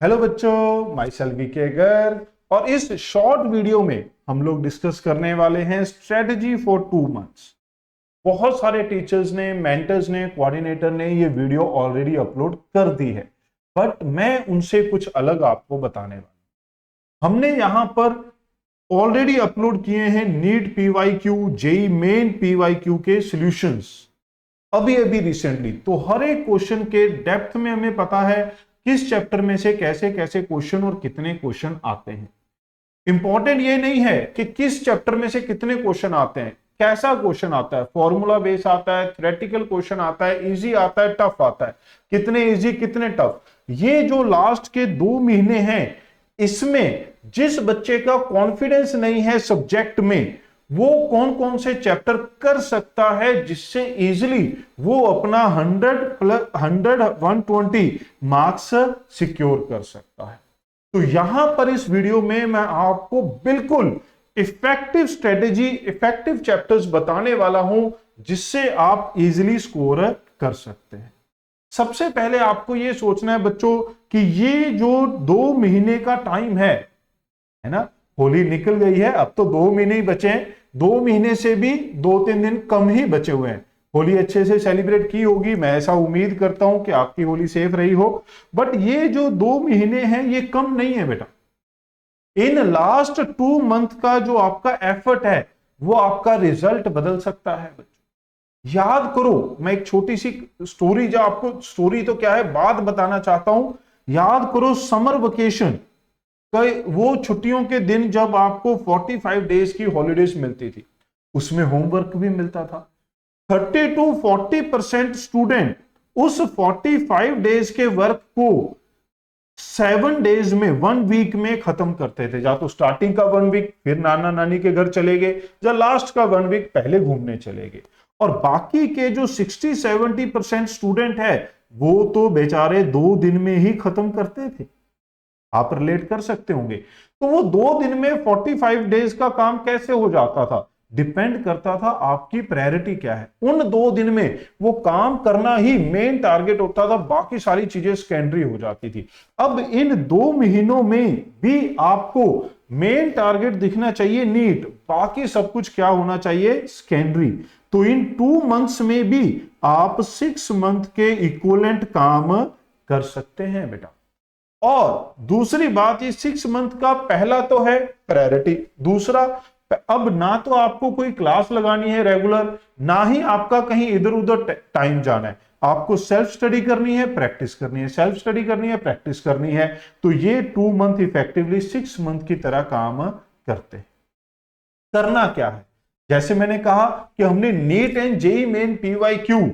Hello बच्चों, my self VK Garg. और इस शॉर्ट वीडियो में हम लोग डिस्कस करने वाले हैं स्ट्रेटजी फॉर 2 मंथ्स। बहुत सारे टीचर्स ने, मेंटर्स ने, कोऑर्डिनेटर ने ये वीडियो ऑलरेडी अपलोड कर दी है, बट मैं उनसे कुछ अलग आपको बताने वाला हूं। हमने यहां पर ऑलरेडी अपलोड किए हैं NEET PYQ, JEE Main PYQ के सॉल्यूशंस अभी अभी रिसेंटली। तो हर एक क्वेश्चन के डेप्थ में हमें पता है किस चैप्टर में से कैसे कैसे क्वेश्चन और कितने क्वेश्चन आते हैं। इंपॉर्टेंट ये नहीं है कि किस चैप्टर में से कितने क्वेश्चन आते हैं, कैसा क्वेश्चन आता है, फॉर्मूला बेस आता है, थ्योरेटिकल क्वेश्चन आता है, इजी आता है, टफ आता है, कितने इजी कितने टफ। ये जो लास्ट के 2 महीने हैं, इसमें जिस बच्चे का कॉन्फिडेंस नहीं है सब्जेक्ट में, वो कौन कौन से चैप्टर कर सकता है जिससे इजीली वो अपना 100+100 120 मार्क्स सिक्योर कर सकता है। तो यहां पर इस वीडियो में मैं आपको बिल्कुल इफेक्टिव स्ट्रेटेजी, इफेक्टिव चैप्टर्स बताने वाला हूं जिससे आप इजीली स्कोर कर सकते हैं। सबसे पहले आपको यह सोचना है बच्चों कि ये जो 2 महीने का टाइम है ना, होली निकल गई है, अब तो 2 महीने ही बचे हैं। 2 महीने से भी 2-3 दिन कम ही बचे हुए हैं। होली अच्छे से सेलिब्रेट की होगी, मैं ऐसा उम्मीद करता हूं कि आपकी होली सेफ रही हो। बट ये जो 2 महीने हैं ये कम नहीं है बेटा। इन लास्ट 2 मंथ का जो आपका एफर्ट है वो आपका रिजल्ट बदल सकता है बच्चों। याद करो, मैं एक छोटी सी स्टोरी, जो आपको स्टोरी तो क्या है, बात बताना चाहता हूं। याद करो समर वेकेशन, वो छुट्टियों के दिन जब आपको 45 डेज की हॉलीडेज मिलती थी, उसमें होमवर्क भी मिलता था। 30 to 40% स्टूडेंट उस 45 डेज के वर्क को 7 डेज में, 1 वीक में खत्म करते थे। या तो स्टार्टिंग का 1 वीक फिर नाना नानी के घर चले गए, या लास्ट का 1 वीक पहले घूमने चले गए। और बाकी के जो 60-70% स्टूडेंट है वो तो बेचारे 2 दिन में ही खत्म करते थे। आप रिलेट कर सकते होंगे। तो वो 2 दिन में 45 डेज का काम कैसे हो जाता था, डिपेंड करता था आपकी प्रायोरिटी क्या है। उन 2 दिन में वो काम करना ही मेन टारगेट होता था, बाकी सारी चीजें सेकेंडरी हो जाती थी। अब इन 2 महीनों में भी आपको मेन टारगेट दिखना चाहिए नीट, बाकी सब कुछ क्या होना चाहिए, सेकेंडरी। तो इन 2 मंथ्स में भी आप 6 मंथ के इक्विवेलेंट काम कर सकते हैं बेटा। और दूसरी बात, ये 6 मंथ का पहला तो है प्रायोरिटी। दूसरा, अब ना तो आपको कोई क्लास लगानी है रेगुलर, ना ही आपका कहीं इधर उधर टाइम जाना है। आपको सेल्फ स्टडी करनी है, प्रैक्टिस करनी है, सेल्फ स्टडी करनी है, प्रैक्टिस करनी है। तो ये 2 मंथ इफेक्टिवली 6 मंथ की तरह काम करते हैं। करना क्या है, जैसे मैंने कहा कि हमने NEET and JEE Main PYQ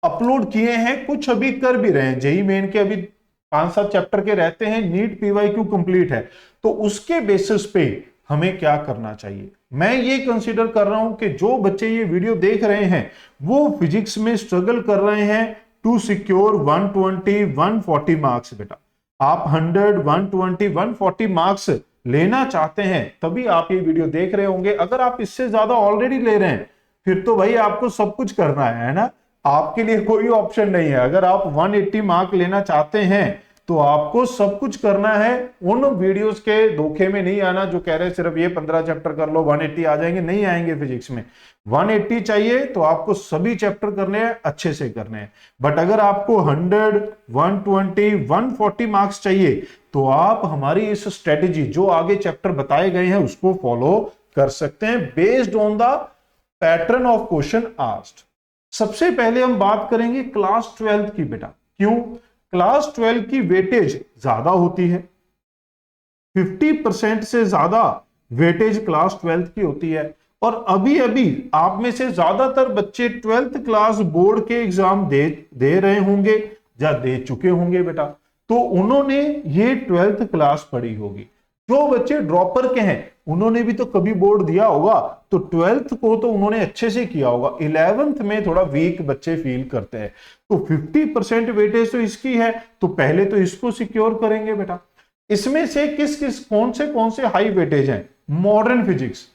upload किए हैं, कुछ अभी कर भी रहे हैं। जेई मेन के अभी 5-7 चैप्टर के रहते हैं, नीट पीवाईक्यू कंप्लीट है। तो उसके बेसिस पे हमें क्या करना चाहिए, मैं ये कंसीडर कर रहा हूं कि जो बच्चे ये वीडियो देख रहे हैं वो फिजिक्स में स्ट्रगल कर रहे हैं टू सिक्योर 120-140 मार्क्स। बेटा आप 100-120-140 मार्क्स लेना चाहते हैं तभी आप ये वीडियो देख रहे होंगे। अगर आप इससे ज्यादा ऑलरेडी ले रहे हैं फिर तो भाई आपको सब कुछ करना है ना, आपके लिए कोई ऑप्शन नहीं है। अगर आप 180 मार्क लेना चाहते हैं तो आपको सब कुछ करना है। उन वीडियोस के धोखे में नहीं आना जो कह रहे हैं सिर्फ ये 15 चैप्टर कर लो 180 आ जाएंगे, नहीं आएंगे। फिजिक्स में 180 चाहिए तो आपको सभी चैप्टर करने हैं, अच्छे से करने हैं। बट अगर आपको 100-120-140 मार्क्स चाहिए तो आप हमारी इस स्ट्रेटेजी, जो आगे चैप्टर बताए गए हैं, उसको फॉलो कर सकते हैं based on the pattern of question asked. सबसे पहले हम बात करेंगे क्लास 12 की। बेटा क्यों, क्लास 12 की वेटेज ज्यादा होती है, 50% से ज्यादा वेटेज क्लास 12 की होती है। और अभी अभी आप में से ज्यादातर बच्चे 12th क्लास बोर्ड के एग्जाम दे रहे होंगे या दे चुके होंगे बेटा। तो उन्होंने ये 12th क्लास पढ़ी होगी। जो बच्चे ड्रॉपर के हैं उन्होंने भी तो कभी बोर्ड दिया होगा, तो 12th को तो उन्होंने अच्छे से किया होगा। 11th में थोड़ा वीक बच्चे फील करते हैं। तो 50% वेटेज तो इसकी है, तो पहले तो इसको सिक्योर करेंगे बेटा। इसमें से कौन से हाई वेटेज हैं, मॉडर्न फिजिक्स।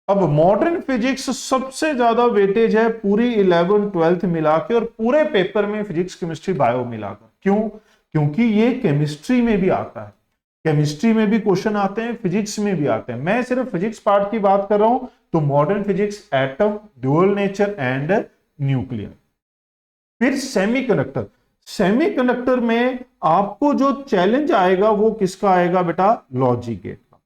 अब मॉडर्न फिजिक्स सबसे ज्यादा वेटेज है पूरी 11th 12th मिला के, और पूरे पेपर में फिजिक्स केमिस्ट्री बायो मिलाकर। क्यों, क्योंकि ये केमिस्ट्री में भी आता है, केमिस्ट्री में भी क्वेश्चन आते हैं, फिजिक्स में भी आते हैं। मैं सिर्फ फिजिक्स पार्ट की बात कर रहा हूं, तो modern physics, atom, dual nature and nuclear. फिर सेमीकंडक्टर, सेमीकंडक्टर में आपको जो चैलेंज आएगा वो किसका आएगा बेटा, लॉजिक गेट का।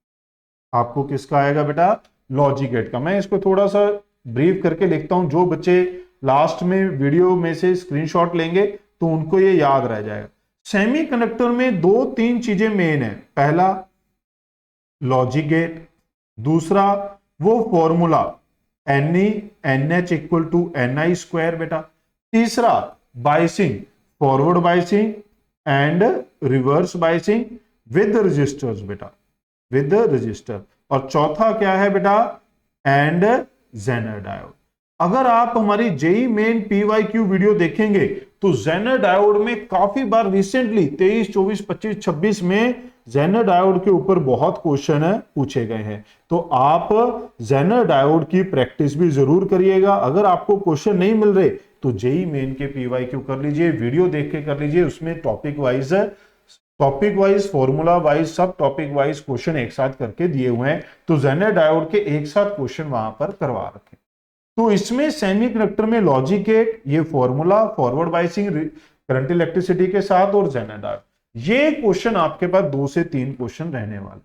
आपको किसका आएगा बेटा, लॉजिक गेट का। मैं इसको थोड़ा सा ब्रीफ करके लिखता हूं, जो बच्चे लास्ट में वीडियो में से स्क्रीनशॉट लेंगे तो उनको ये याद रह जाएगा। सेमीकंडक्टर में 2-3 चीजें मेन है। पहला लॉजिक गेट, दूसरा वो फॉर्मूला NE/NH = NI² बेटा, तीसरा biasing, forward biasing and reverse biasing with resistors बेटा, विद रजिस्टर, और चौथा क्या है बेटा, एंड जेनर डायोड। अगर आप हमारी जेई मेन PYQ वीडियो देखेंगे तो जेनर डायोड में काफी बार रिसेंटली 23, 24, 25, 26 में जेनर डायोड के ऊपर बहुत क्वेश्चन पूछे गए हैं। तो आप जेनर डायोड की प्रैक्टिस भी जरूर करिएगा। अगर आपको क्वेश्चन नहीं मिल रहे तो जेई मेन के PYQ कर लीजिए, वीडियो देख के कर लीजिए। उसमें टॉपिक वाइज फॉर्मूला वाइज सब टॉपिक वाइज क्वेश्चन एक साथ करके दिए हुए हैं, तो जेनर डायोड के एक साथ क्वेश्चन वहां पर करवा रखे। तो इसमें सेमीकंडक्टर में लॉजिक गेट, ये formula, forward biasing, current electricity के साथ, और जेनर डायोड, ये क्वेश्चन आपके पास 2 से 3 क्वेश्चन रहने वाले।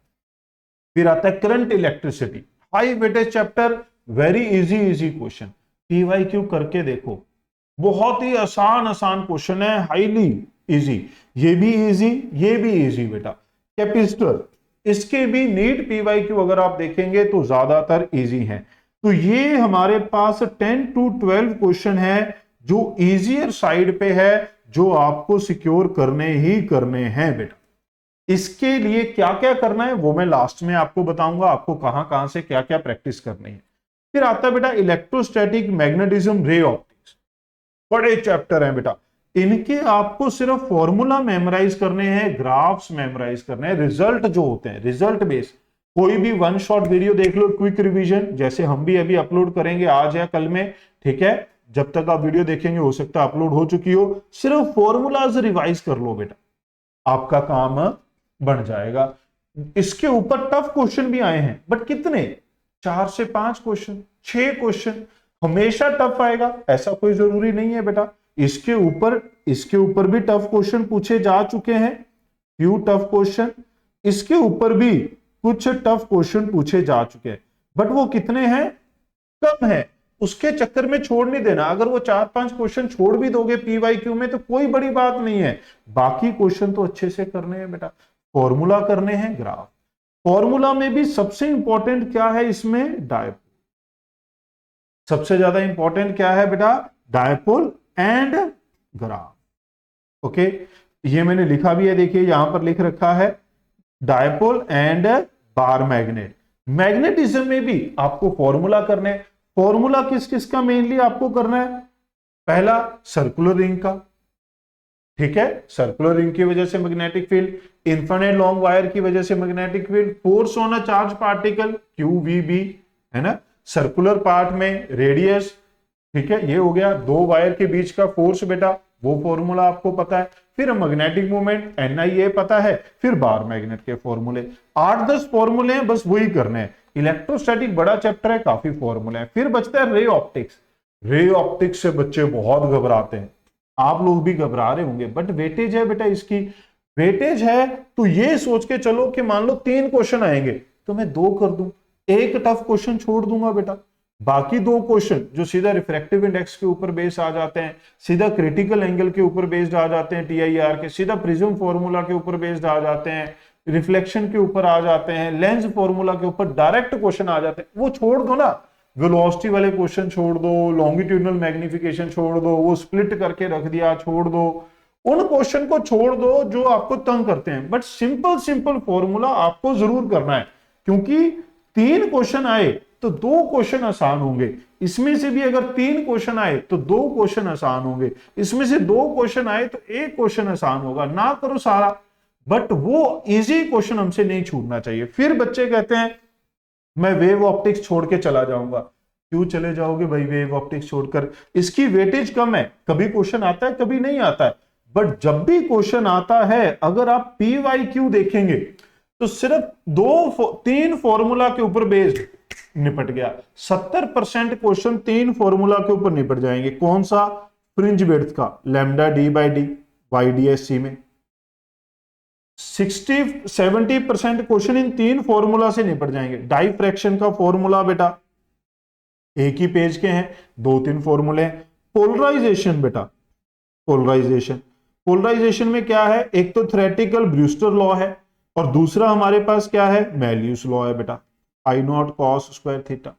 फिर आता है current electricity, high weightage chapter, very easy question. PYQ करके देखो, बहुत ही आसान क्वेश्चन है, हाईली इजी। ये भी इजी बेटा। कैपेसिटर, इसके भी नीट PYQ अगर आप देखेंगे तो ज्यादातर इजी हैं। तो ये हमारे पास 10 to 12 क्वेश्चन है जो इजियर साइड पे है, जो आपको सिक्योर करने हैं बेटा। इसके लिए क्या क्या करना है वो मैं लास्ट में आपको बताऊंगा, आपको कहां से क्या क्या प्रैक्टिस करनी है। फिर आता है बेटा इलेक्ट्रोस्टैटिक, मैग्नेटिज्म, रे ऑप्टिक्स, बड़े चैप्टर हैं बेटा। इनके आपको सिर्फ फॉर्मूला मेमोराइज करने हैं, ग्राफ्स मेमोराइज करने हैं, रिजल्ट जो होते हैं रिजल्ट बेस्ड। कोई भी 1 शॉट वीडियो देख लो, क्विक रिवीजन, जैसे हम भी अभी अपलोड करेंगे आज या कल में, ठीक है। जब तक आप वीडियो देखेंगे हो सकता है अपलोड हो चुकी हो। सिर्फ फॉर्मूलाज रिवाइज कर लो बेटा, आपका काम बन जाएगा। इसके ऊपर टफ क्वेश्चन भी आए हैं, बट कितने, 4 से 5 क्वेश्चन, 6 क्वेश्चन। हमेशा टफ आएगा ऐसा कोई जरूरी नहीं है बेटा। इसके ऊपर भी टफ क्वेश्चन पूछे जा चुके हैं, फ्यू टफ क्वेश्चन। इसके ऊपर भी कुछ टफ क्वेश्चन पूछे जा चुके हैं, बट वो कितने हैं, कम है। उसके चक्कर में छोड़ नहीं देना। अगर वो 4-5 क्वेश्चन छोड़ भी दोगे PYQ में तो कोई बड़ी बात नहीं है, बाकी क्वेश्चन तो अच्छे से करने हैं बेटा। फॉर्मूला करने हैं, ग्राफ। फॉर्मूला में भी सबसे इंपॉर्टेंट क्या है इसमें, डायपोल। सबसे ज्यादा इंपॉर्टेंट क्या है बेटा, डायपोल एंड ग्राफ। ओके, ये मैंने लिखा भी है, देखिए यहां पर लिख रखा है, dipole and bar magnet. Magnetism में भी आपको फॉर्मूला करने, फॉर्मूला किस किस का मेनली आपको करना है, पहला सर्कुलर रिंग का, ठीक है, सर्कुलर रिंग की वजह से magnetic field, infinite long wire की वजह से magnetic field, force on a charge particle QVB, है ना, सर्कुलर पार्ट में रेडियस, ठीक है, ये हो गया। 2 वायर के बीच का फोर्स बेटा, वो फॉर्मूला आपको पता है। फिर मैग्नेटिक मोमेंट NI पता है। फिर बार मैग्नेट के फॉर्मूले, 8-10 फॉर्मूले हैं, बस वही करने हैं। इलेक्ट्रोस्टैटिक बड़ा चैप्टर है, काफी फॉर्मूले हैं। फिर बचता है रे ऑप्टिक्स। रे ऑप्टिक्स से बच्चे बहुत घबराते हैं, आप लोग भी घबरा रहे होंगे, बट वेटेज है बेटा इसकी। वेटेज है तो ये सोच के चलो कि मान लो 3 क्वेश्चन आएंगे तो मैं 2 कर दूं, एक टफ क्वेश्चन छोड़ दूंगा बेटा। बाकी 2 क्वेश्चन जो सीधा रिफ्रैक्टिव इंडेक्स के ऊपर बेस्ड आ जाते हैं, सीधा क्रिटिकल एंगल के ऊपर बेस्ड आ जाते हैं, TIR के, सीधा प्रिज्म फॉर्मूला के ऊपर बेस्ड आ जाते हैं, रिफ्लेक्शन के ऊपर आ जाते हैं, लेंस फॉर्मूला के ऊपर डायरेक्ट क्वेश्चन आ जाते हैं, वो छोड़ दो ना। वेलोसिटी वाले क्वेश्चन छोड़ दो, लॉन्गिट्यूडनल मैग्निफिकेशन छोड़ दो, वो स्प्लिट करके रख दिया छोड़ दो, उन क्वेश्चन को छोड़ दो जो आपको तंग करते हैं। बट सिंपल फॉर्मूला आपको जरूर करना है, क्योंकि 3 क्वेश्चन आए तो 2 क्वेश्चन आसान होंगे। इसमें से भी अगर 3 क्वेश्चन आए तो 2 क्वेश्चन आसान होंगे। इसमें से 2 क्वेश्चन आए तो 1 क्वेश्चन आसान होगा। ना करो सारा, बट वो इजी क्वेश्चन हमसे नहीं छूटना चाहिए। फिर बच्चे कहते हैं मैं वेव ऑप्टिक्स छोड़ के चला जाऊंगा। क्यों चले जाओगे भाई वेव ऑप्टिक्स छोड़कर, इसकी वेटेज कम है, कभी क्वेश्चन आता है कभी नहीं आता है। बट जब भी क्वेश्चन आता है, अगर आप PYQ देखेंगे तो सिर्फ 3 फॉर्मूला के ऊपर बेस्ड निपट गया। 70% क्वेश्चन 3 फॉर्मूला के ऊपर निपट जाएंगे। कौन सा? फ्रिंज विड्थ का, lambda D by D YDSC में। 60-70% क्वेश्चन इन 3 फॉर्मूला से निपट जाएंगे। डाइफ्रैक्शन का फॉर्मूला बेटा एक ही पेज के हैं, 2-3 फॉर्मूले। पोलराइजेशन बेटा, पोलराइजेशन में क्या है? एक तो थ्योरेटिकल ब्रूस्टर लॉ है और दूसरा हमारे पास क्या है? मैल्यूस लॉ है बेटा, I0 cos स्क्वायर थीटा।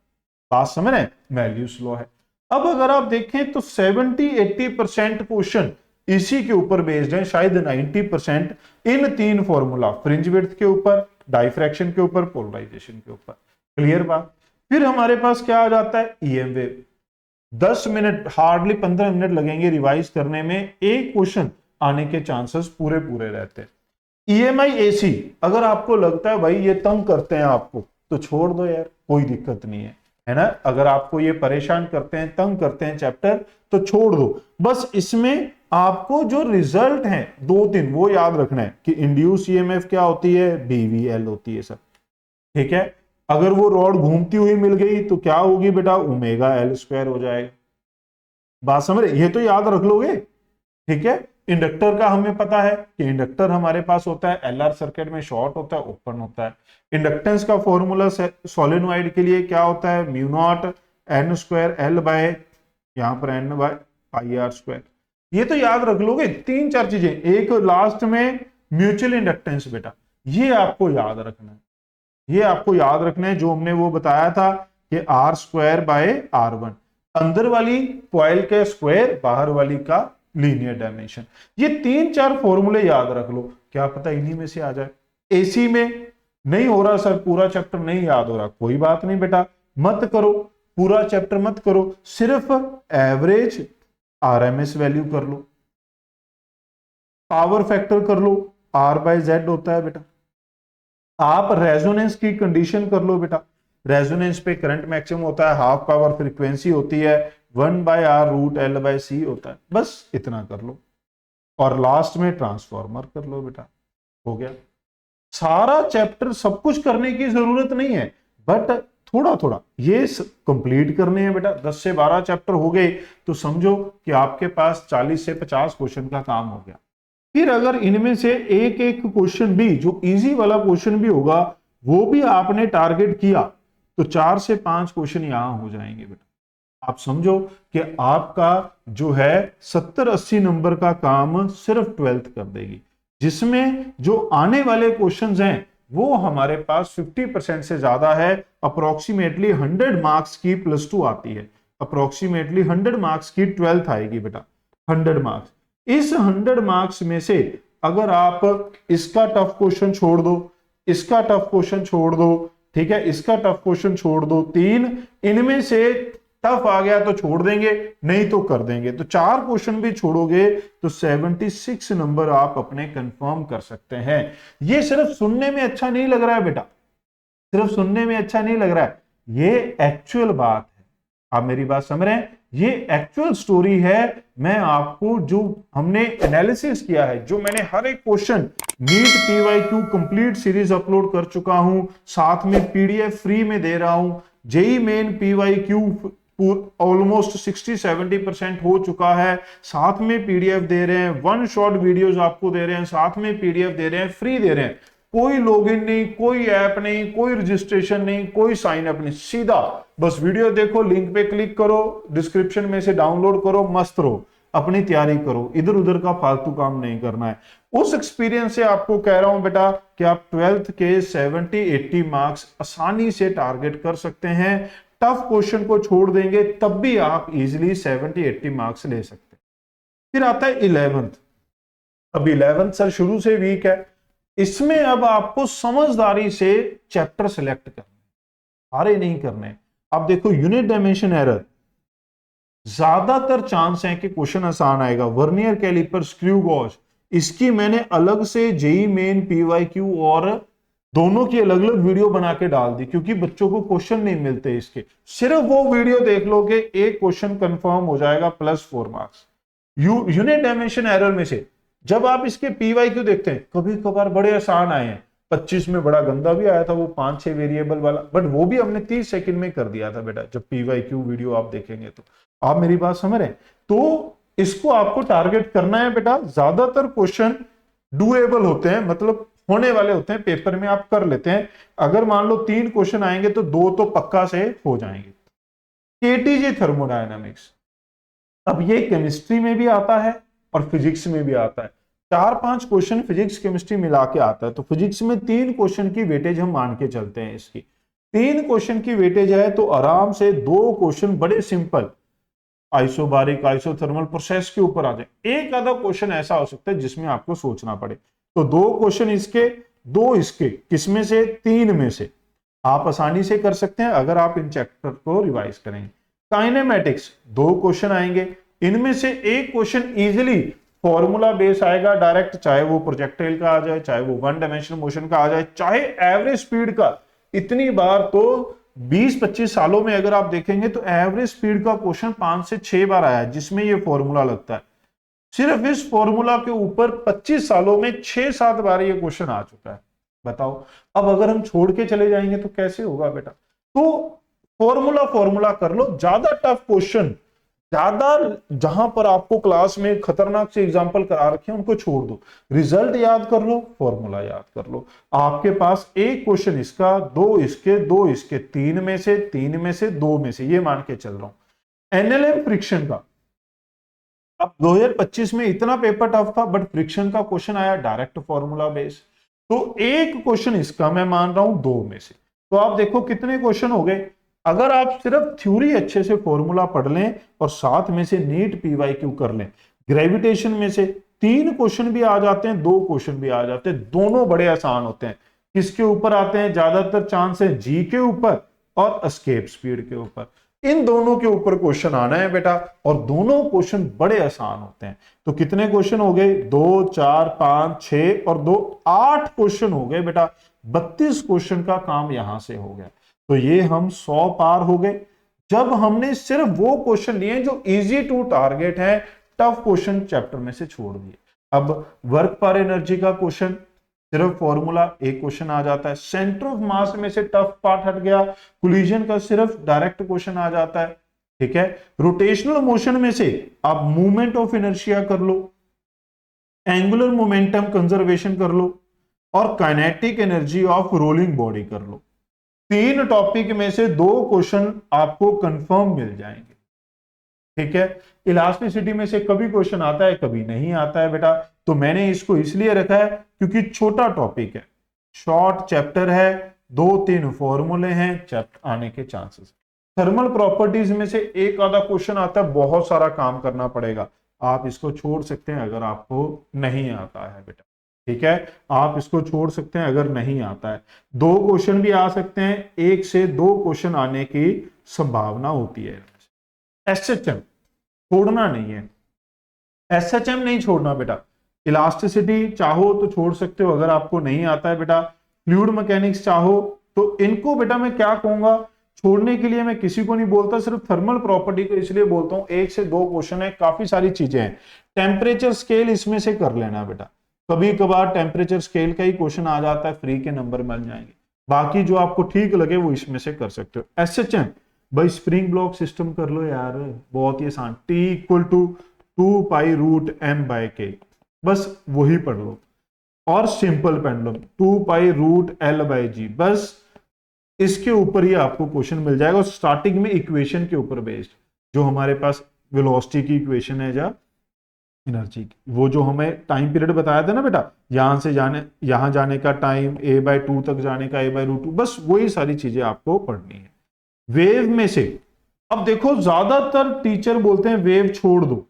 बात समझ रहे हैं? मैल्यूस लॉ है। अब अगर आप देखें तो 70-80% क्वेश्चन इसी के ऊपर बेस्ड है, शायद 90% इन 3 फॉर्मूला, फ्रिंज विड्थ के ऊपर, डाइफ्रैक्शन के ऊपर, पोलराइजेशन के ऊपर। क्लियर बात? फिर हमारे पास क्या आ जाता है? EM wave. 10 minute, hardly 15 minute लगेंगे रिवाइज करने में, एक क्वेश्चन आने के चांसेस पूरे रहते हैं। EMI AC, अगर आपको लगता है भाई ये तंग करते हैं आपको, तो छोड़ दो यार, कोई दिक्कत नहीं है ना। अगर आपको ये परेशान करते हैं, तंग करते हैं चैप्टर, तो छोड़ दो। बस इसमें आपको जो रिजल्ट है 2-3 वो याद रखना है कि इंड्यूस EMF क्या होती है? BVL होती है सर। ठीक है, अगर वो रॉड घूमती हुई मिल गई तो क्या होगी बेटा? ओमेगा L स्क्वायर हो जाएगा। बात समझ रहे? ये तो याद रख लोगे। ठीक है, इंडक्टर का हमें पता है कि इंडक्टर हमारे पास होता है LR सर्किट में शॉर्ट होता है, ओपन होता है। इंडक्टेंस का फॉर्मूला सोलेनॉइड के लिए क्या होता है? Mu nought N square L by, यहां पर N बाय IR स्क्वायर। ये तो याद रख लोगे 3-4 चीजें। एक लास्ट में म्यूचुअल इंडक्टेंस बेटा, ये आपको याद रखना है। ये आपको याद रखना है जो हमने वो बताया था कि R स्क्वायर बाय R1, अंदर वाली कॉइल के स्क्वायर, बाहर वाली का लीनियर डायमेंशन। ये 3-4 फॉर्मूले याद रख लो, क्या पता इन्हीं में से आ जाए। AC में नहीं हो रहा सर, पूरा चैप्टर नहीं याद हो रहा, कोई बात नहीं बेटा, मत करो, पूरा चैप्टर मत करो, सिर्फ एवरेज RMS वैल्यू कर लो, पावर फैक्टर कर लो, R/Z होता है बेटा। आप रेजोनेंस की कंडीशन कर लो बेटा, रेजोनेंस पे करंट मैक्सिमम होता है, हाफ पावर फ्रीक्वेंसी होती है, 1/R√L/C होता है। बस इतना कर लो और लास्ट में ट्रांसफॉर्मर कर लो बेटा, हो गया। सारा चैप्टर सब कुछ करने की जरूरत नहीं है, बट थोड़ा थोड़ा ये कंप्लीट करने हैं बेटा। 10 से 12 चैप्टर हो गए तो समझो कि आपके पास 40 से 50 क्वेश्चन का काम हो गया। फिर अगर इनमें से एक एक क्वेश्चन भी, जो इजी वाला क्वेश्चन भी होगा, वो भी आपने टारगेट किया तो 4 से 5 क्वेश्चन यहां हो जाएंगे बेटा। आप समझो कि आपका जो है 70-80 नंबर का काम सिर्फ 12th कर देगी, जिसमें जो आने वाले क्वेश्चंस हैं वो हमारे पास 50% से ज्यादा है। अप्रोक्सीमेटली 100 मार्क्स की +2 आती है, अप्रोक्सीमेटली 100 मार्क्स की 12th आएगी बेटा, 100 मार्क्स। इस 100 मार्क्स में से अगर आप इसका टफ क्वेश्चन छोड़ दो, इसका टफ क्वेश्चन छोड़ दो, ठीक है, इसका टफ क्वेश्चन छोड़ दो, 3 इनमें से टफ आ गया तो छोड़ देंगे, नहीं तो कर देंगे, तो 4 क्वेश्चन भी छोड़ोगे तो 76 नंबर आप अपने कंफर्म कर सकते हैं। ये सिर्फ सुनने में अच्छा नहीं लग रहा है बेटा, सिर्फ सुनने में अच्छा नहीं लग रहा है, ये एक्चुअल बात है। आप मेरी बात समझ रहे हैं? ये एक्चुअल स्टोरी है। मैं आपको जो हमने एनालिसिस किया है, जो मैंने हर एक question NEET PYQ complete series upload कर चुका हूं, साथ में PDF फ्री में दे रहा हूं। JEE मेन PYQ ऑलमोस्ट 60-70% हो चुका है, साथ में PDF दे रहे हैं, 1 शॉट वीडियोस आपको दे रहे हैं, साथ में PDF दे रहे हैं, फ्री दे रहे हैं। कोई लॉगिन नहीं, कोई ऐप नहीं, कोई रजिस्ट्रेशन नहीं, कोई साइन अप नहीं, सीधा बस वीडियो देखो, लिंक पे क्लिक करो, डिस्क्रिप्शन में से डाउनलोड करो, मस्त रहो, अपनी तैयारी करो, इधर उधर का फालतू काम नहीं करना है। उस एक्सपीरियंस से आपको कह रहा हूं बेटा कि आप 12th के 70-80 मार्क्स आसानी से टारगेट कर सकते हैं। टफ क्वेश्चन को छोड़ देंगे तब भी आप इजीली 70-80 मार्क्स ले सकते हैं। फिर आता है 11th। अब 11th सर शुरू से वीक है, इसमें अब आपको समझदारी से चैप्टर सिलेक्ट करना, सारे नहीं करने। अब देखो यूनिट डायमेंशन एरर, ज्यादातर चांस है कि क्वेश्चन आसान आएगा। वर्नियर कैलिपर, स्क्रू गॉज, इसकी मैंने अलग से JEE मेन PYQ और दोनों की अलग अलग वीडियो बना के डाल दी, क्योंकि बच्चों को क्वेश्चन नहीं मिलते इसके। सिर्फ वो वीडियो देख लो कि एक क्वेश्चन कंफर्म हो जाएगा +4 मार्क्स। यूनिट डायमेंशन एरर में से जब आप इसके PYQ देखते हैं, कभी कभार बड़े आसान आए हैं, 25 में बड़ा गंदा भी आया था वो 5-6 वेरिएबल वाला, बट वो भी हमने 30 सेकंड में कर दिया था बेटा। जब PYQ वीडियो आप देखेंगे तो आप मेरी बात समझ रहे हैं। तो इसको आपको टारगेट करना है बेटा। ज्यादातर क्वेश्चन डुएबल होते हैं, मतलब होने वाले होते हैं, पेपर में आप कर लेते हैं। अगर मान लो 3 क्वेश्चन आएंगे तो 2 तो पक्का से हो जाएंगे। KTG थर्मोडायनामिक्स, अब ये केमिस्ट्री में भी आता है और फिजिक्स में भी आता है। 4-5 क्वेश्चन फिजिक्स केमिस्ट्री मिला के आता है। तो फिजिक्स में 3 क्वेश्चन की वेटेज हम मान के चलते हैं। इसकी 3 क्वेश्चन की वेटेज है तो आराम से 2 क्वेश्चन बड़े सिंपल आइसोबारिक आइसोथर्मल प्रोसेस के ऊपर आ जाए। एक आधा क्वेश्चन ऐसा हो सकता है जिसमें आपको सोचना पड़े। तो 2 क्वेश्चन इसके, 2 इसके, किसमें से? 3 में से आप आसानी से कर सकते हैं अगर आप इन चैप्टर को रिवाइज करेंगे। काइनेमेटिक्स 2 क्वेश्चन आएंगे, इनमें से एक क्वेश्चन इजीली फॉर्मूला बेस आएगा डायरेक्ट, चाहे वो प्रोजेक्टाइल का आ जाए, चाहे वो 1 डायमेंशनल मोशन का आ जाए, चाहे एवरेज स्पीड का। इतनी बार तो 20-25 सालों में अगर आप देखेंगे तो एवरेज स्पीड का क्वेश्चन 5 से 6 बार आया है जिसमें ये फॉर्मूला लगता है। सिर्फ इस फॉर्मूला के ऊपर 25 सालों में 6-7 बार ये क्वेश्चन आ चुका है। बताओ अब अगर हम छोड़ के चले जाएंगे तो कैसे होगा बेटा। तो फॉर्मूला फॉर्मूला कर लो। ज्यादा टफ क्वेश्चन, ज्यादा जहां पर आपको क्लास में खतरनाक से एग्जांपल करा रखे हैं उनको छोड़ दो। रिजल्ट याद कर लो, फॉर्मूला याद कर लो। आपके पास एक क्वेश्चन इसका, 2 इसके, 2 इसके, 3 में से, 3 में से, 2 में से, ये मान के चल रहा हूं। NLM फ्रिक्शन का, अब 2025 में इतना पेपर टफ था बट फ्रिक्शन का क्वेश्चन आया डायरेक्ट फॉर्मूला बेस। तो एक क्वेश्चन इसका मैं मान रहा हूं 2 में से। तो आप देखो कितने क्वेश्चन हो गए। अगर आप सिर्फ थ्योरी अच्छे से फॉर्मूला पढ़ लें और साथ में से नीट PYQ कर लें, ग्रेविटेशन में से 3 क्वेश्चन भी आ जाते हैं, 2 क्वेश्चन भी आ जाते हैं, दोनों बड़े आसान होते हैं। किसके ऊपर आते हैं? ज्यादातर चांस है G के ऊपर और एस्केप स्पीड के ऊपर। इन दोनों के ऊपर क्वेश्चन आना है बेटा, और दोनों क्वेश्चन बड़े आसान होते हैं। तो कितने क्वेश्चन हो गए? 2, 4, 5, 6 और 2, 8 क्वेश्चन हो गए बेटा। 32 क्वेश्चन का काम यहां से हो गया। तो ये हम 100 पार हो गए जब हमने सिर्फ वो क्वेश्चन लिए जो इजी टू टारगेट है, टफ क्वेश्चन चैप्टर में से छोड़ दिए। अब वर्क पर एनर्जी का क्वेश्चन, सिर्फ फॉर्मूला एक क्वेश्चन आ जाता है। सेंटर ऑफ मास में से टफ पार्ट हट गया, कोलिजन का सिर्फ डायरेक्ट क्वेश्चन आ जाता है। ठीक है, रोटेशनल मोशन में से आप मूवमेंट ऑफ इनर्शिया कर लो, एंगुलर मोमेंटम कंजर्वेशन कर लो और kinetic energy of rolling body कर लो। 3 टॉपिक में से 2 क्वेश्चन आपको कंफर्म मिल जाएंगे। ठीक है, इलास्टिसिटी में से कभी क्वेश्चन आता है, कभी नहीं आता है बेटा। तो मैंने इसको इसलिए रखा है क्योंकि छोटा टॉपिक है, शॉर्ट चैप्टर है, 2-3 फॉर्मूले हैं, चैप्टर आने के चांसेस। थर्मल प्रॉपर्टीज में से एक आधा क्वेश्चन आता है, बहुत सारा काम करना पड़ेगा। आप इसको छोड़ सकते हैं अगर आपको नहीं आता है बेटा। ठीक है, आप इसको छोड़ सकते हैं अगर नहीं आता है। 2 क्वेश्चन भी आ सकते हैं, 1 से 2 क्वेश्चन आने की संभावना होती है। SHM छोड़ना नहीं है, SHM नहीं छोड़ना बेटा। इलास्टिसिटी चाहो तो छोड़ सकते हो अगर आपको नहीं आता है बेटा। फ्लूइड मैकेनिक्स चाहो तो इनको बेटा मैं क्या कहूंगा, छोड़ने के लिए मैं किसी को नहीं बोलता, सिर्फ थर्मल प्रॉपर्टी को इसलिए बोलता हूं 1 से 2 क्वेश्चन है, काफी सारी चीजें हैं। टेम्परेचर स्केल इसमें से कर लेना बेटा, कभी कभार टेम्परेचर स्केल का ही क्वेश्चन आ जाता है, फ्री के नंबर मिल जाएंगे। बाकी जो आपको ठीक लगे वो इसमें से कर सकते हो। SHM भाई स्प्रिंग ब्लॉक सिस्टम कर लो यार, बहुत ही आसान। T इक्वल टू 2π√m/k, बस वही पढ़ लो। और सिंपल पेंडुलम 2π√L/g, बस इसके ऊपर ही आपको क्वेश्चन मिल जाएगा। और स्टार्टिंग में इक्वेशन के ऊपर बेस्ड जो हमारे पास वेलोसिटी की इक्वेशन है या एनर्जी की, वो जो हमें टाइम पीरियड बताया था ना बेटा, यहां से जाने यहां जाने का टाइम, a/2 तक जाने का a/√2, बस वही सारी चीजें आपको पढ़नी है। वेव में से अब देखो ज्यादातर टीचर बोलते हैं वेव छोड़ दो,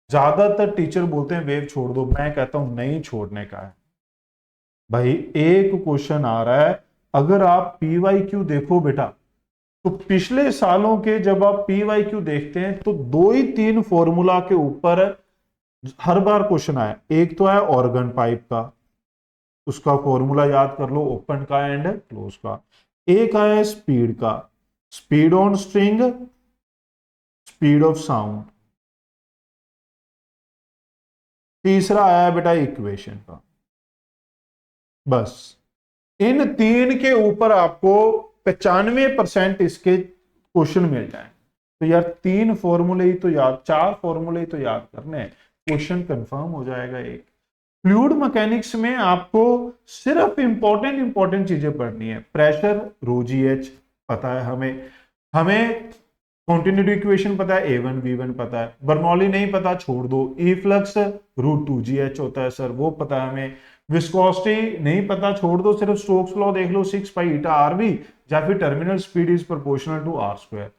ज्यादातर टीचर बोलते हैं वेव छोड़ दो, मैं कहता हूं नहीं छोड़ने का है भाई। एक क्वेश्चन आ रहा है, अगर आप PYQ देखो बेटा तो पिछले सालों के जब आप PYQ देखते हैं तो 2 ही 3 फॉर्मूला के ऊपर हर बार क्वेश्चन आया। एक तो आया ऑर्गन पाइप का, उसका फॉर्मूला याद कर लो, ओपन का एंड क्लोज का। एक आया स्पीड का, speed on string, speed of sound. तीसरा आया बेटा इक्वेशन का। बस इन तीन के ऊपर आपको 95% इसके क्वेश्चन मिल जाए। तो यार 3 फॉर्मूले ही तो याद, 4 फॉर्मूले ही तो याद करने हैं, क्वेश्चन कंफर्म हो जाएगा एक। फ्लूइड मैकेनिक्स में आपको सिर्फ इंपॉर्टेंट चीजें पढ़नी है। प्रेशर रो जी एच पता है हमें कॉन्टिन्यूटी इक्वेशन पता है, A1 B1 पता है, बर्नौली नहीं पता छोड़ दो, ई फ्लक्स √2gh होता है सर वो पता है हमें, विस्कोसिटी नहीं पता छोड़ दो, सिर्फ स्टोक्स लॉ देख लो 6 पाई ईटा आरवी, या फिर terminal speed is proportional to r square.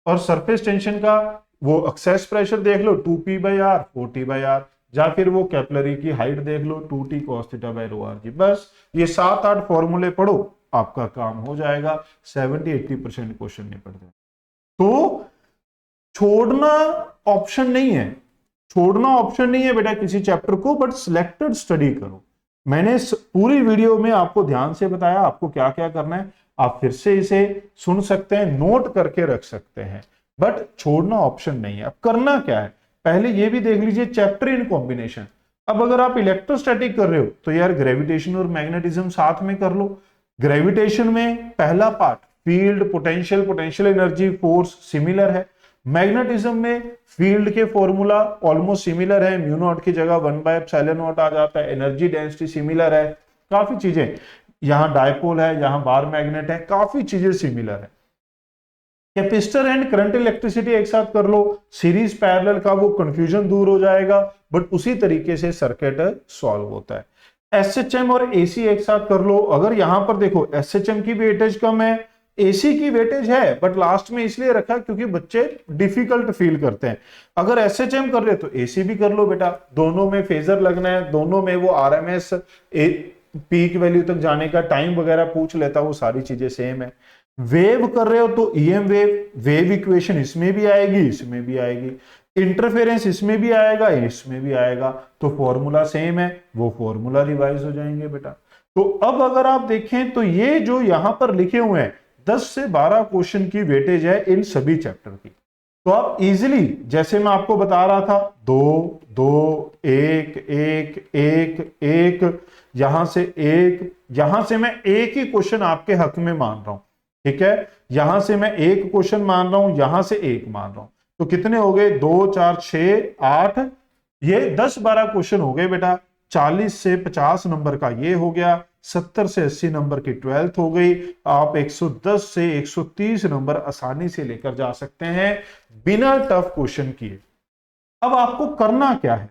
और सरफेस टेंशन का वो एक्सेस प्रेशर देख लो 2p/r 4t/r, या फिर वो कैपिलरी की हाइट देख लो 2t cos θ/ρr। बस ये 7-8 फॉर्मूले पढ़ो, आपका काम हो जाएगा, 70-80% क्वेश्चन निपट जाए। तो छोड़ना ऑप्शन नहीं है, छोड़ना ऑप्शन नहीं है बेटा किसी चैप्टर को, बट सिलेक्टेड स्टडी करो। मैंने पूरी वीडियो में आपको ध्यान से बताया आपको क्या क्या करना है, आप फिर से इसे सुन सकते हैं, नोट करके रख सकते हैं, बट छोड़ना ऑप्शन नहीं है। अब करना क्या है, पहले ये भी देख लीजिए चैप्टर इन कॉम्बिनेशन। अब अगर आप इलेक्ट्रोस्टैटिक कर रहे हो तो यार ग्रेविटेशन और मैग्नेटिज्म साथ में कर लो। ग्रेविटेशन में पहला part field, potential energy, force similar है। मैग्नेटिज्म में फील्ड के फॉर्मूला ऑलमोस्ट सिमिलर है, म्यू नॉट की जगह 1/ε0 आ जाता है, एनर्जी डेंसिटी सिमिलर है, काफी चीजें, यहां डायपोल है, यहां बार मैग्नेट है, काफी चीजें सिमिलर है। कैपेसिटर एंड करंट इलेक्ट्रिसिटी एक साथ कर लो, सीरीज पैरेलल का वो कंफ्यूजन दूर हो जाएगा, बट उसी तरीके से सर्किट सॉल्व होता है। एसएचएम और एसी एक साथ कर लो। अगर यहां पर देखो एसएचएम की वेटेज कम है, एसी की वेटेज है, बट लास्ट में इसलिए रखा क्योंकि बच्चे डिफिकल्ट फील करते हैं। अगर एसएचएम कर रहे तो एसी भी कर लो बेटा, दोनों में फेजर लगना है, दोनों में वो आरएमएस पीक वैल्यू तक जाने का टाइम वगैरह पूछ लेता, वो सारी चीजें सेम है। वेव कर रहे हो तो ईएम वेव इक्वेशन इसमें भी आएगी, इसमें भी आएगी, इंटरफेरेंस इसमें भी आएगा, इसमें भी आएगा, तो फॉर्मूला सेम है, वो फॉर्मूला रिवाइज हो जाएंगे बेटा। तो अब अगर आप देखें तो ये जो यहां पर लिखे हुए हैं 10 से 12 क्वेश्चन की वेटेज है इन सभी चैप्टर की। तो आप इजीली, जैसे मैं आपको बता रहा था, 2 2 1 1 1 1, यहां से 1, यहां से मैं एक ही क्वेश्चन आपके हक में मान रहा हूं, ठीक है, यहां से मैं एक क्वेश्चन मान रहा हूं, यहां से एक मान रहा हूं, तो कितने हो गए, 2 4 6 8, ये 10-12 क्वेश्चन हो गए बेटा। 40 से 50 नंबर का ये हो गया, 70 से 80 नंबर की 12th हो गई। आप 110 से 130 नंबर आसानी से लेकर जा सकते हैं बिना टफ क्वेश्चन किए। अब आपको करना क्या है,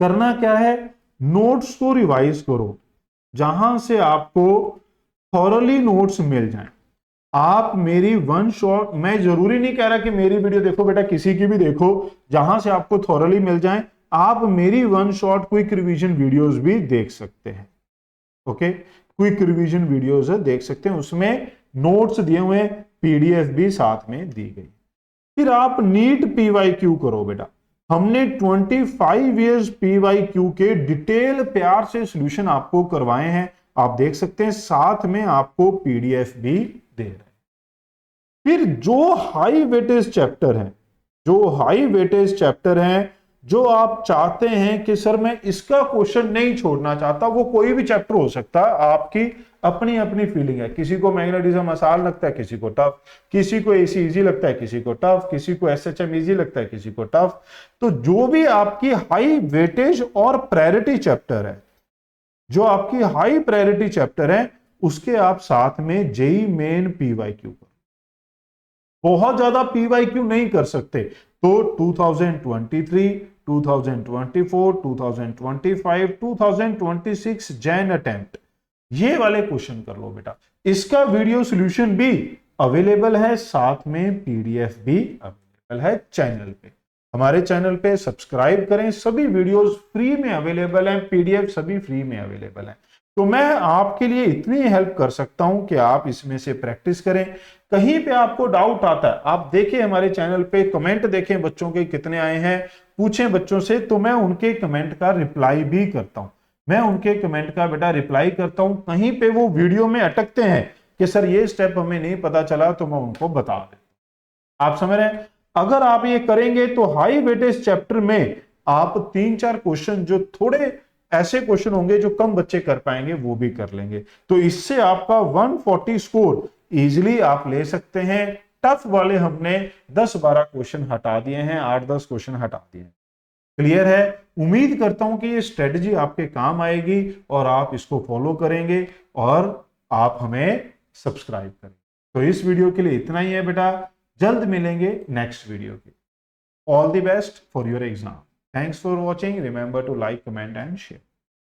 करना क्या है, नोट्स को रिवाइज करो, जहां से आपको थॉरली नोट्स मिल जाएं। आप मेरी वन शॉट, मैं जरूरी नहीं कह रहा कि मेरी वीडियो देखो बेटा, किसी की भी देखो, जहां से आपको थॉरली मिल जाए। आप मेरी one shot quick revision videos भी देख सकते हैं, ओके, क्विक रिवीजन वीडियोस देख सकते हैं, उसमें नोट्स दिए हुए हैं, पीडीएफ भी साथ में दी गई। फिर आप नीट पीवाईक्यू करो बेटा। हमने 25 इयर्स पीवाईक्यू के डिटेल प्यार से सॉल्यूशन आपको करवाए हैं, आप देख सकते हैं, साथ में आपको पीडीएफ भी दे रहे हैं। फिर जो हाई वेटेज चैप्टर है, जो हाई वेटेज चैप्टर है, जो आप चाहते हैं कि सर मैं इसका क्वेश्चन नहीं छोड़ना चाहता, वो कोई भी चैप्टर हो सकता है, आपकी अपनी अपनी फीलिंग है। किसी को मैग्नेटिज्म आसान लगता है, किसी को टफ, किसी को एसी इजी लगता है, किसी को टफ, किसी को एसएचएम इजी लगता है, किसी को टफ। तो जो भी आपकी हाई वेटेज और प्रायोरिटी चैप्टर है, जो आपकी हाई प्रायोरिटी चैप्टर है, उसके आप साथ में जेई मेन पीवाईक्यू करो। बहुत ज्यादा पीवाईक्यू नहीं कर सकते तो 2023, 2024, 2025, 2026 जैन अटेम्प्ट, ये वाले क्वेश्चन कर लो बेटा। इसका वीडियो सॉल्यूशन भी अवेलेबल है, साथ में पीडीएफ भी अवेलेबल है चैनल पे। हमारे चैनल पे सब्सक्राइब करें, सभी वीडियोस फ्री में अवेलेबल हैं, पीडीएफ सभी फ्री में अवेलेबल हैं। तो मैं आपके लिए इतनी हेल्प कर सकता हूं कि आप इसमें से प्रैक्टिस करें। कहीं पे आपको डाउट आता है, आप देखें हमारे चैनल पे, कमेंट देखें बच्चों के कितने आए हैं, पूछें बच्चों से, तो मैं उनके कमेंट का रिप्लाई भी करता हूं। मैं उनके कमेंट का बेटा रिप्लाई करता हूं। कहीं पे वो वीडियो में अटकते हैं कि सर ये स्टेप हमें नहीं पता चला, तो मैं उनको बता देता हूं। आप समझ रहे हैं? अगर आप ये करेंगे तो हाई वेटेज चैप्टर में आप 3-4 क्वेश्चन जो थोड़े ऐसे क्वेश्चन होंगे जो कम बच्चे कर पाएंगे वो भी कर लेंगे। तो इससे आपका 140 स्कोर इजीली आप ले सकते हैं। टफ वाले हमने 10-12 क्वेश्चन हटा दिए हैं, 8-10 क्वेश्चन हटा दिए हैं। क्लियर है? उम्मीद करता हूं कि ये स्ट्रेटजी आपके काम आएगी और आप इसको फॉलो करेंगे और आप हमें सब्सक्राइब करें। तो इस वीडियो के लिए इतना ही है बेटा, जल्द मिलेंगे नेक्स्ट वीडियो के। All the best for your exam. Thanks for watching. Remember to like, comment and share.